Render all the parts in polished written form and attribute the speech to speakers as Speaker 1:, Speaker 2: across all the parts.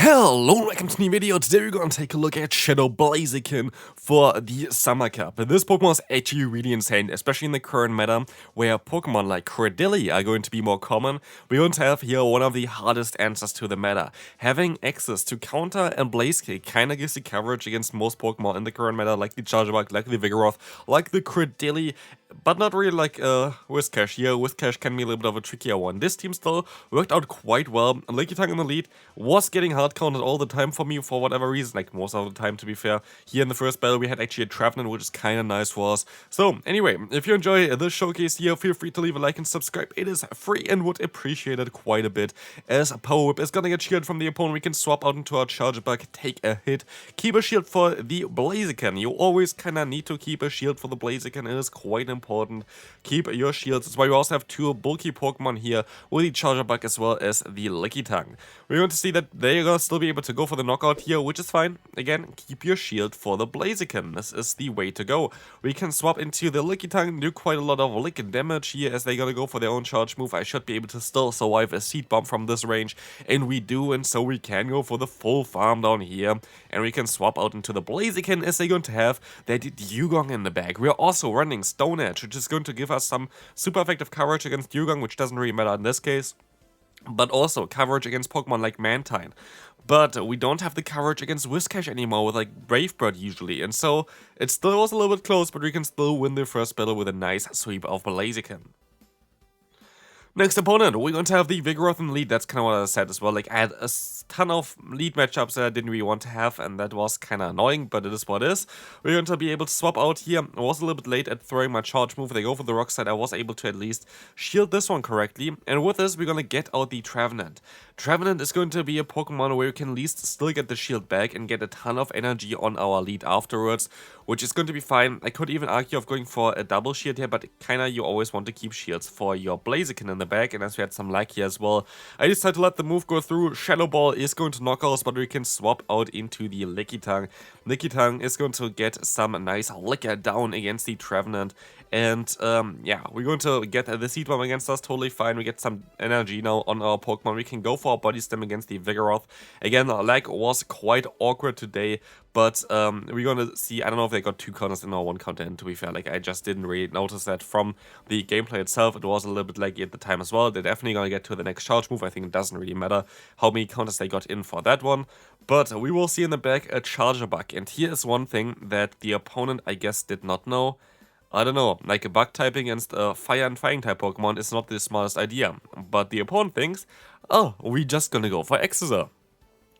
Speaker 1: Hello and welcome to the new video. Today we're going to take a look at Shadow Blaziken for the Summer Cup. This Pokemon is actually really insane, especially in the current meta, where Pokemon like Credilli are going to be more common. We're going to have here one of the hardest answers to the meta. Having access to Counter and Blaze Kick kinda gives you coverage against most Pokemon in the current meta, like the Charjabug, like the Vigoroth, like the Credilli, but not really like Whiscash. Here, Whiscash can be a little bit of a trickier one. This team still worked out quite well. LilyKatchum in the lead was getting hard counted all the time for me for whatever reason, like most of the time to be fair. Here in the first battle we had actually a Trevenant, which is kinda nice for us. So anyway, if you enjoy this showcase here, feel free to leave a like and subscribe. It is free and would appreciate it quite a bit. As Power Whip is gonna get shielded from the opponent, we can swap out into our Charjabug, take a hit, keep a shield for the Blaziken. You always kinda need to keep a shield for the Blaziken, it is quite important. Keep your shields, that's why we also have two bulky Pokemon here with the Charjabug as well as the Lickitung. We're going to see that they're gonna still be able to go for the knockout here, which is fine. Again, keep your shield for the Blaziken. This is the way to go. We can swap into the Lickitung, do quite a lot of lick damage here as they're gonna go for their own charge move. I should be able to still survive a Seed Bomb from this range, and we do, and so we can go for the full farm down here, and we can swap out into the Blaziken as they're going to have their Dugong in the bag. We're also running Stone Edge, which is going to give us some super effective coverage against Dugong, which doesn't really matter in this case, but also coverage against Pokemon like Mantine. But we don't have the coverage against Whiscash anymore with like Brave Bird usually, and so it still was a little bit close, but we can still win the first battle with a nice sweep of Blaziken. Next opponent, we're going to have the Vigoroth in the lead. That's kind of what I said as well. Like, I had a ton of lead matchups that I didn't really want to have, and that was kind of annoying, but it is what it is. We're going to be able to swap out here. I was a little bit late at throwing my charge move. They go for the Rock Slide. I was able to at least shield this one correctly. And with this, we're going to get out the Trevenant. Trevenant is going to be a Pokemon where you can at least still get the shield back and get a ton of energy on our lead afterwards, which is going to be fine. I could even argue of going for a double shield here, but kinda you always want to keep shields for your Blaziken in the back, and as we had some luck here as well, I decided to let the move go through. Shadow Ball is going to knock us, but we can swap out into the Lickitung. Lickitung is going to get some nice licker down against the Trevenant, and yeah, we're going to get the Seed Bomb against us, totally fine. We get some energy now on our Pokemon. We can go for our Body Stem against the Vigoroth. Again, lag was quite awkward today, but we're going to see, I don't know if they got 2 counters in or 1 counter in, to be fair. Like, I just didn't really notice that from the gameplay itself. It was a little bit laggy at the time as well. They're definitely going to get to the next charge move. I think it doesn't really matter how many counters they got in for that one. But we will see in the back a Charjabug. And here is one thing that the opponent, I guess, did not know. I don't know, like a bug type against a fire and fighting type Pokemon is not the smartest idea. But the opponent thinks, oh, we're just gonna go for Exeter.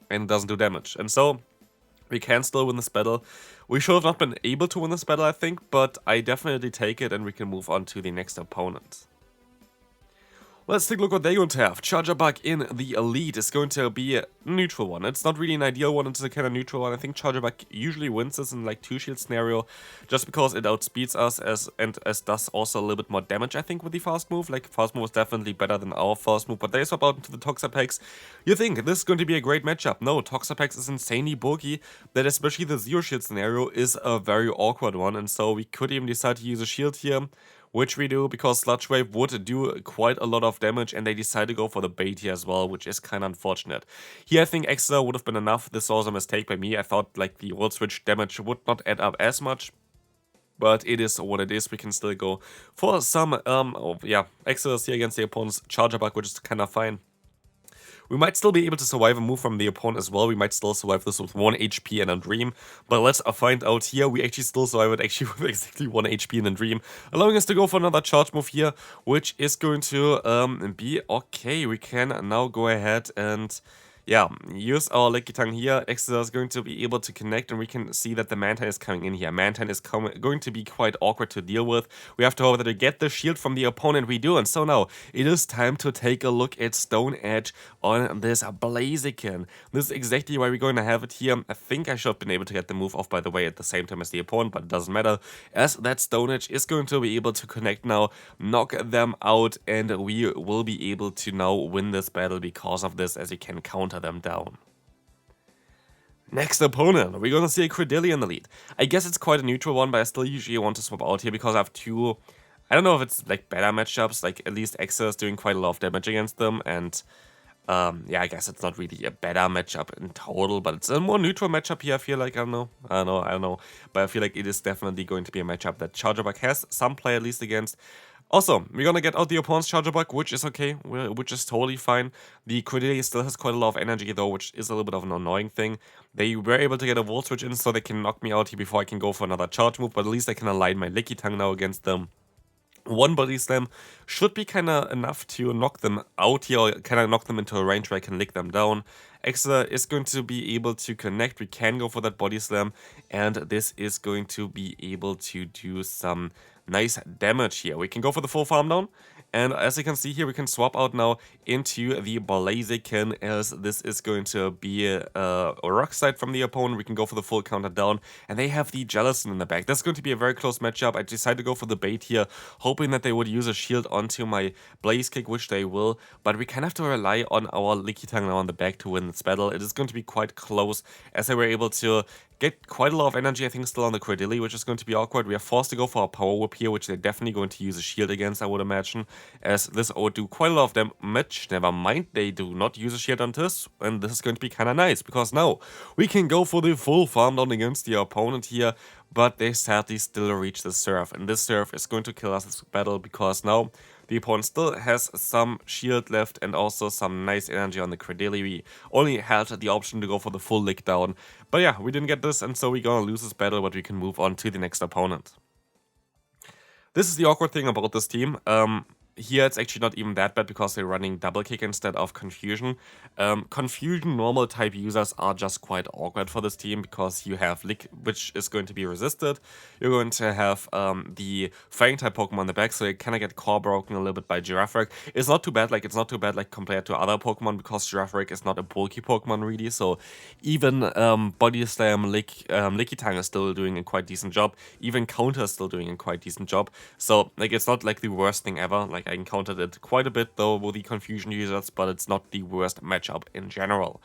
Speaker 1: And it doesn't do damage. And so we can still win this battle. We should have not been able to win this battle, I think, but I definitely take it and we can move on to the next opponent. Let's take a look what they're going to have. Charjabug in the Elite is going to be a neutral one. It's not really an ideal one, it's a kind of neutral one. I think Charjabug usually wins this in like 2-shield scenario, just because it outspeeds us as does also a little bit more damage, I think, with the fast move. Like, fast move is definitely better than our fast move, but they swap out into the Toxapex. You think this is going to be a great matchup. No, Toxapex is insanely bulky, that especially the 0-shield scenario is a very awkward one, and so we could even decide to use a shield here, which we do because Sludge Wave would do quite a lot of damage, and they decide to go for the bait here as well, which is kind of unfortunate. Here I think Exeter would have been enough. This was a mistake by me. I thought like the World Switch damage would not add up as much, but it is what it is. We can still go for some, yeah, Exeter's here against the opponent's Charjabug, which is kind of fine. We might still be able to survive a move from the opponent as well. We might still survive this with 1 HP and a Dream. But let's find out here. We actually still survive it actually with exactly 1 HP and a Dream, allowing us to go for another charge move here, which is going to be okay. We can now go ahead and, yeah, use our Lickitung here. Exeter is going to be able to connect, and we can see that the Mantine is coming in here. Mantine is going to be quite awkward to deal with. We have to hope that we get the shield from the opponent. We do, and so now it is time to take a look at Stone Edge on this Blaziken. This is exactly why we're going to have it here. I think I should have been able to get the move off, by the way, at the same time as the opponent, but it doesn't matter, as that Stone Edge is going to be able to connect now, knock them out, and we will be able to now win this battle because of this, as you can counter them down. Next opponent, we're gonna see a Credilli in the lead. I guess it's quite a neutral one, but I still usually want to swap out here because I have 2, I don't know if it's like better matchups, like at least Exeter is doing quite a lot of damage against them, and Yeah, I guess it's not really a better matchup in total, but it's a more neutral matchup here, I feel like. I don't know. But I feel like it is definitely going to be a matchup that Chargerbug has some play at least against. Also, we're gonna get out the opponent's Chargerbug, which is okay, which is totally fine. The Cordelia still has quite a lot of energy though, which is a little bit of an annoying thing. They were able to get a Volt Switch in so they can knock me out here before I can go for another charge move, but at least I can align my LilyKatchum now against them. One body slam should be kind of enough to knock them out here, or kind of knock them into a range where I can lick them down. Exa is going to be able to connect. We can go for that body slam, and this is going to be able to do some nice damage here. We can go for the full farm down, and as you can see here, we can swap out now into the Blaziken, as this is going to be a rock side from the opponent. We can go for the full counter down, and they have the Jellicent in the back. That's going to be a very close matchup. I decided to go for the bait here, hoping that they would use a shield onto my Blaze Kick, which they will, but we kind of have to rely on our LilyKatchum now on the back to win this battle. It is going to be quite close, as they were able to get quite a lot of energy, I think, still on the Cordelia, which is going to be awkward. We are forced to go for a Power Whip here, which they're definitely going to use a shield against, I would imagine, as this would do quite a lot of damage. Never mind, they do not use a shield on this, and this is going to be kind of nice, because now we can go for the full farm down against the opponent here, but they sadly still reach the Surf, and this Surf is going to kill us this battle, because now the opponent still has some shield left and also some nice energy on the Cordelia. We only had the option to go for the full lick down. But yeah, we didn't get this, and so we're gonna lose this battle, but we can move on to the next opponent. This is the awkward thing about this team. Here it's actually not even that bad because they're running double kick instead of confusion. Confusion normal type users are just quite awkward for this team because you have Lick, which is going to be resisted. You're going to have the Fang type Pokemon in the back, so you kind of get core broken a little bit by Girafarig. It's not too bad, compared to other Pokemon, because Girafarig is not a bulky Pokemon really. So even Body Slam, LilyKatchum is still doing a quite decent job. Even Counter is still doing a quite decent job. So like it's not like the worst thing ever. Like I encountered it quite a bit though with the confusion users, but it's not the worst matchup in general.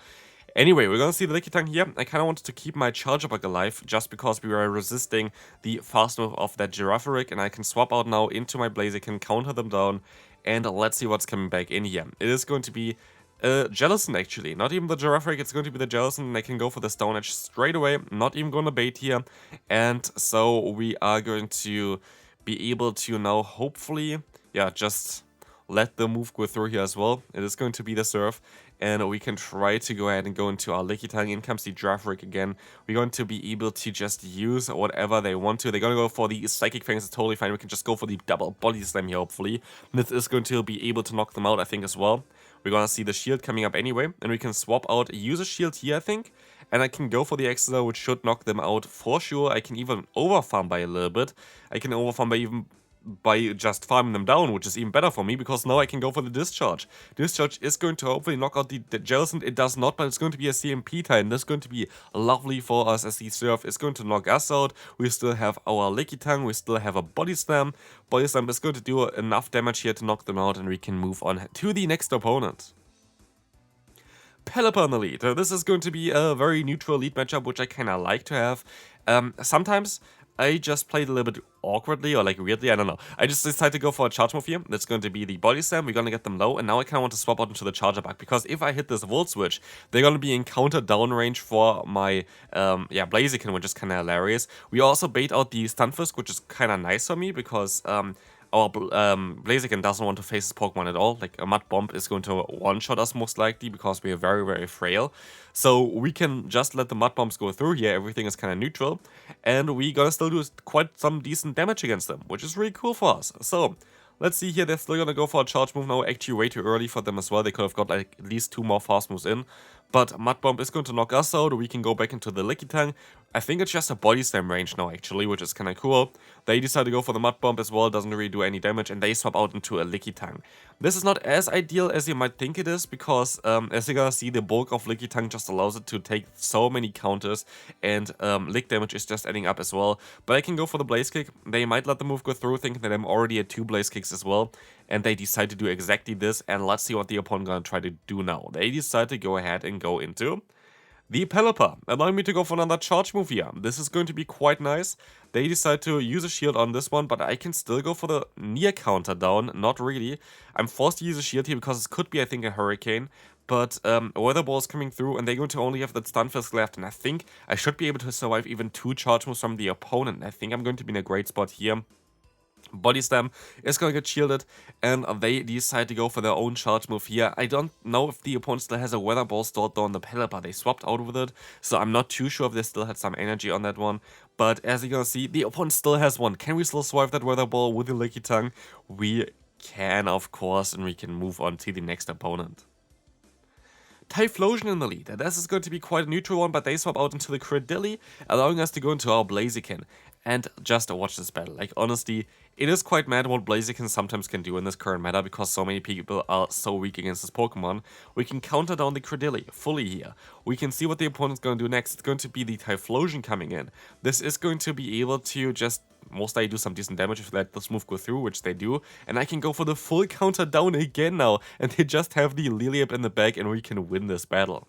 Speaker 1: Anyway, we're gonna see the LilyKatchum here. I kind of wanted to keep my Chargerbug alive just because we were resisting the fast move of that Girafarig, and I can swap out now into my Blaziken, counter them down, and let's see what's coming back in here. It is going to be Jellicent actually, not even the Girafarig, it's going to be the Jellicent, and I can go for the Stone Edge straight away, not even gonna bait here, and so we are going to be able to now hopefully, yeah, just let the move go through here as well. It is going to be the Surf, and we can try to go ahead and go into our LilyKatchum. In comes the Girafarig again. We're going to be able to just use whatever they want to. They're going to go for the Psychic Fangs, it's totally fine. We can just go for the double Body Slam here, hopefully. This is going to be able to knock them out, I think, as well. We're going to see the shield coming up anyway, and we can swap out, use a shield here, I think, and I can go for the Exeter, which should knock them out for sure. I can even overfarm by a little bit. I can overfarm by just farming them down, which is even better for me, because now I can go for the Discharge. Discharge is going to hopefully knock out the Jellicent. It does not, but it's going to be a CMP Titan. This is going to be lovely for us, as the Surf is going to knock us out. We still have our LilyKatchum, we still have a Body Slam. Body Slam is going to do enough damage here to knock them out, and we can move on to the next opponent. Pelipper in the lead. This is going to be a very neutral lead matchup, which I kind of like to have. Sometimes I just played a little bit awkwardly or like weirdly, I don't know. I just decided to go for a charge move here. That's going to be the Body Slam. We're going to get them low, and now I kind of want to swap out into the Chargerbug, because if I hit this Volt Switch, they're going to be in counter down range for my Blaziken, which is kind of hilarious. We also bait out the Stunfisk, which is kind of nice for me, because our Blaziken doesn't want to face his Pokemon at all. Like, a Mud Bomb is going to one-shot us most likely, because we are very, very frail. So we can just let the Mud Bombs go through here. Everything is kind of neutral. And we gonna still do quite some decent damage against them, which is really cool for us. So let's see here. They're still gonna go for a charge move now. Actually way too early for them as well. They could have got like at least 2 more fast moves in. But Mud Bomb is going to knock us out. We can go back into the LilyKatchum. I think it's just a Body Slam range now, actually, which is kind of cool. They decide to go for the Mud Bomb as well. Doesn't really do any damage, and they swap out into a LilyKatchum. This is not as ideal as you might think it is, because as you're gonna see, the bulk of LilyKatchum just allows it to take so many counters, and lick damage is just adding up as well. But I can go for the Blaze Kick. They might let the move go through, thinking that I'm already at 2 Blaze Kicks as well. And they decide to do exactly this, and let's see what the opponent gonna try to do now. They decide to go ahead and go into the Pelipper, allowing me to go for another charge move here. This is going to be quite nice. They decide to use a shield on this one, but I can still go for the near counter down. Not really. I'm forced to use a shield here because it could be, I think, a Hurricane. but Weather Ball is coming through, and they're going to only have that Stunfisk left, and I think I should be able to survive even 2 charge moves from the opponent. I think I'm going to be in a great spot here. Body Slam is going to get shielded, and they decide to go for their own charge move here. I don't know if the opponent still has a Weather Ball stored down the Pelipper. They swapped out with it, so I'm not too sure if they still had some energy on that one. But as you're gonna see, the opponent still has one. Can we still survive that Weather Ball with the Lickitung? We can, of course, and we can move on to the next opponent. Typhlosion in the lead. This is going to be quite a neutral one, but they swap out into the Credilli, allowing us to go into our Blaziken. And just watch this battle. Like, honestly, it is quite mad what Blaziken sometimes can do in this current meta, because so many people are so weak against this Pokemon. We can counter down the Credilli fully here. We can see what the opponent's going to do next. It's going to be the Typhlosion coming in. This is going to be able to just most likely do some decent damage if they let this move go through, which they do. And I can go for the full counter down again now. And they just have the Liliap in the back, and we can win this battle.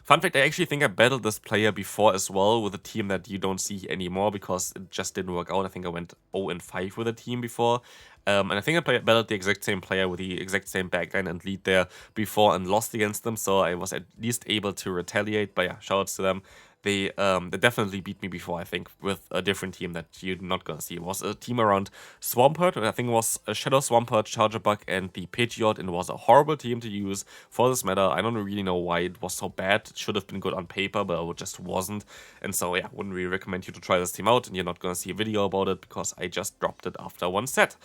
Speaker 1: Fun fact, I actually think I battled this player before as well with a team that you don't see anymore because it just didn't work out. I think I went 0-5 with a team before. And I think I battled the exact same player with the exact same backline and lead there before and lost against them. So I was at least able to retaliate. But yeah, shoutouts to them. They definitely beat me before, I think, with a different team that you're not gonna see. It was a team around Swampert, I think it was a Shadow Swampert, Charger Bug, and the Pidgeot, and it was a horrible team to use for this meta. I don't really know why it was so bad. It should have been good on paper, but it just wasn't. And so, yeah, wouldn't really recommend you to try this team out, and you're not gonna see a video about it because I just dropped it after one set.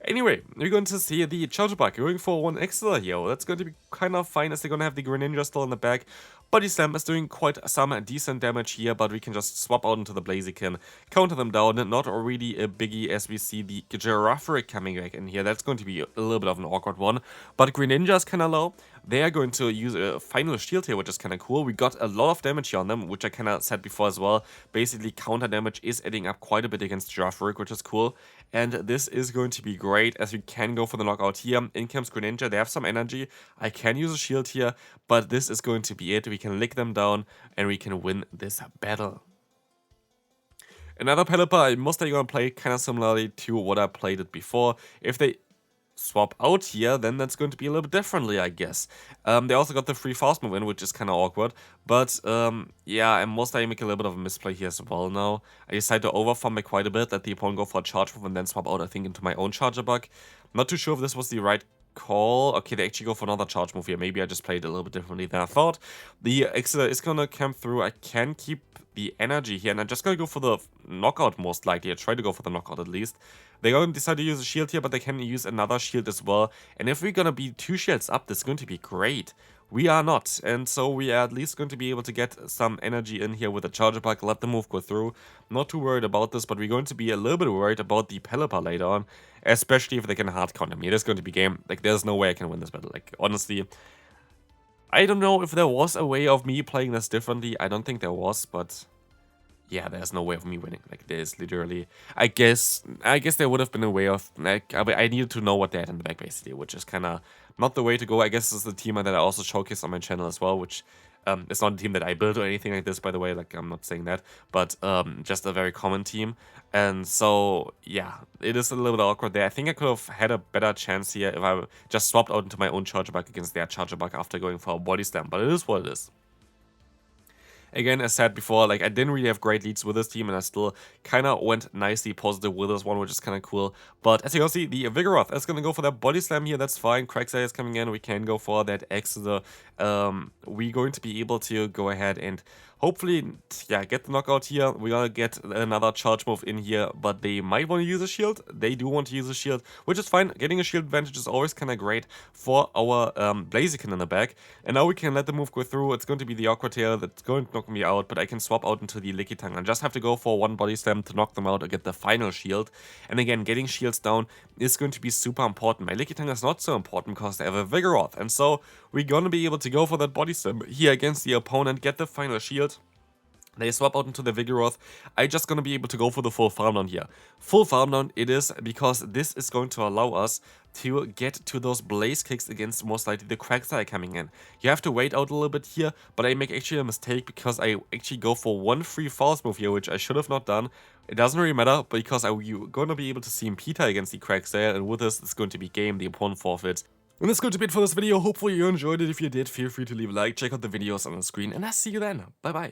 Speaker 1: Anyway, we're going to see the Charger Bug going for 1 extra here. That's going to be kind of fine as they're going to have the Greninja still in the back. Body Slam is doing quite some decent damage here, but we can just swap out into the Blaziken, counter them down. Not really a biggie as we see the Girafarig coming back in here. That's going to be a little bit of an awkward one. But Greninja is kind of low. They are going to use a final shield here, which is kind of cool. We got a lot of damage here on them, which I kind of said before as well. Basically, counter damage is adding up quite a bit against Girafarig, which is cool. And this is going to be great as we can go for the knockout here. In comes Greninja. They have some energy. I can use a shield here, but this is going to be it. We can lick them down and we can win this battle. Another Pelipper, I'm most likely going to play kind of similarly to what I played it before. If they swap out here, then that's going to be a little bit differently, I guess. They also got the free fast move in, which is kind of awkward. But yeah, I'm most likely make a little bit of a misplay here as well now. I decided to overfarm it quite a bit, let the opponent go for a charge move and then swap out, I think, into my own Charger Bug. Not too sure if this was the right call. Okay, they actually go for another charge move here. Maybe I just played it a little bit differently than I thought. The Exeter is gonna come through. I can keep the energy here, and I'm just gonna go for the knockout most likely. I try to go for the knockout at least. They're gonna decide to use a shield here, but they can use another shield as well. And if we're gonna be 2 shields up, this is going to be great. We are not, and so we are at least going to be able to get some energy in here with the Charger Bug, let the move go through. Not too worried about this, but we're going to be a little bit worried about the Pelipper later on, especially if they can hard counter me. It is going to be game. Like, there's no way I can win this battle. Like, honestly, I don't know if there was a way of me playing this differently. I don't think there was, but yeah, there's no way of me winning. Like, there's literally, I guess there would have been a way of, like, I needed to know what they had in the back, basically, which is kind of not the way to go. I guess this is the team that I also showcased on my channel as well, which it's not a team that I built or anything like this, by the way, like, I'm not saying that, but just a very common team. And so, yeah, it is a little bit awkward there. I think I could have had a better chance here if I just swapped out into my own Charger Bug against their Charger Bug after going for a Body Slam, but it is what it is. Again, as said before, like, I didn't really have great leads with this team, and I still kind of went nicely positive with this one, which is kind of cool. But as you can see, the Vigoroth is going to go for that Body Slam here. That's fine. Quagsire is coming in. We can go for that Exeter. We're going to be able to go ahead and hopefully, yeah, get the knockout here. We're going to get another charge move in here, but they might want to use a shield. They do want to use a shield, which is fine. Getting a shield advantage is always kind of great for our Blaziken in the back. And now we can let the move go through. It's going to be the Aqua Tail that's going to knock me out, but I can swap out into the Lickitung and just have to go for 1 Body Slam to knock them out or get the final shield. And again, getting shields down is going to be super important. My Lickitung is not so important because they have a Vigoroth, and so we're going to be able to go for that Body Slam here against the opponent, get the final shield. They swap out into the Vigoroth. I'm just going to be able to go for the full farm down here. Full farm down it is, because this is going to allow us to get to those Blaze Kicks against most likely the Quagsire coming in. You have to wait out a little bit here, but I make actually a mistake because I actually go for 1 free false move here, which I should have not done. It doesn't really matter because you're going to be able to see Peter against the Quagsire, and with this it's going to be game. The opponent forfeits. And that's going to be it for this video. Hopefully you enjoyed it. If you did, feel free to leave a like, check out the videos on the screen, and I'll see you then. Bye bye.